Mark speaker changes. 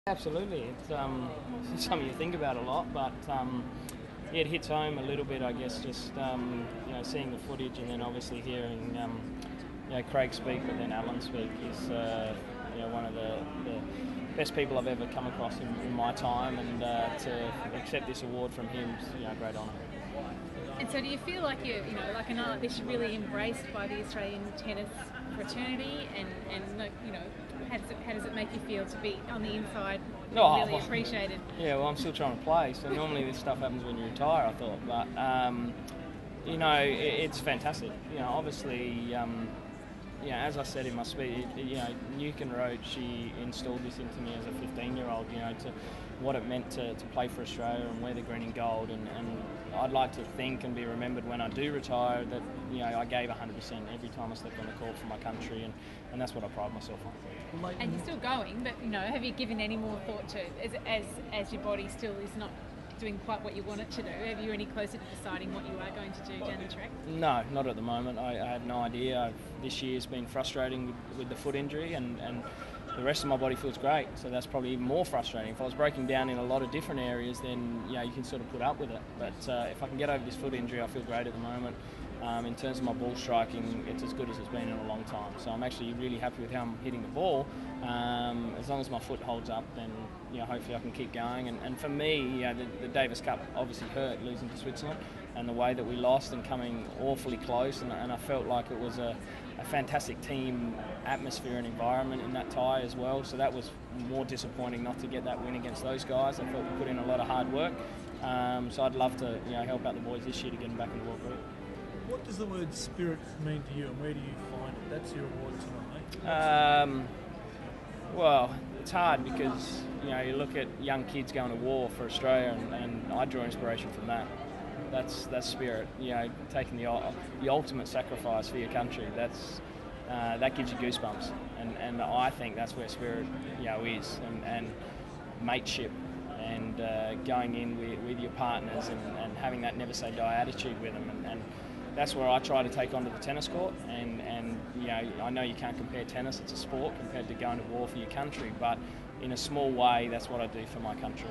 Speaker 1: Absolutely, it's something you think about a lot, but yeah, it hits home a little bit, I guess. Just seeing the footage and then obviously hearing Craig speak, but then Alan speak is one of the best people I've ever come across in my time, and to accept this award from him is a great honour.
Speaker 2: And so, do you feel like like an art, this really embraced by the Australian tennis fraternity, and how does it make you feel to be on the inside, really appreciated?
Speaker 1: Yeah, well, I'm still trying to play, so normally this stuff happens when you retire, I thought, but it's fantastic. Obviously, as I said in my speech, Newcombe Road, she installed this into me as a 15-year-old, to what it meant to play for Australia and wear the green and gold, and I'd like to think and be remembered when I do retire that I gave 100% every time I stepped on the court for my country, and that's what I pride myself on.
Speaker 2: And you're still going, but have you given any more thought to, as your body still is not doing quite what you want it to do, are you any closer to deciding what you are going to do down the track?
Speaker 1: No, not at the moment. I have no idea. This year's been frustrating with the foot injury, and the rest of my body feels great, so that's probably even more frustrating. If I was breaking down in a lot of different areas, then you can sort of put up with it. But if I can get over this foot injury, I feel great at the moment. In terms of my ball striking, it's as good as it's been in a long time. So I'm actually really happy with how I'm hitting the ball. As long as my foot holds up, then hopefully I can keep going. And for me, the Davis Cup obviously hurt, losing to Switzerland, and the way that we lost and coming awfully close. And I felt like it was a fantastic team atmosphere and environment in that tie as well. So that was more disappointing not to get that win against those guys. I felt we put in a lot of hard work. So I'd love to help out the boys this year to get them back in the World Group.
Speaker 3: What does the word spirit mean to you, and where do you find it? That's your award tonight.
Speaker 1: Well, it's hard because you look at young kids going to war for Australia, and I draw inspiration from that. That's spirit. Taking the ultimate sacrifice for your country. That gives you goosebumps, and I think that's where spirit is, and mateship, and going in with your partners, and having that never say die attitude with them, and that's where I try to take onto the tennis court, and I know you can't compare tennis, it's a sport, compared to going to war for your country, but in a small way, that's what I do for my country.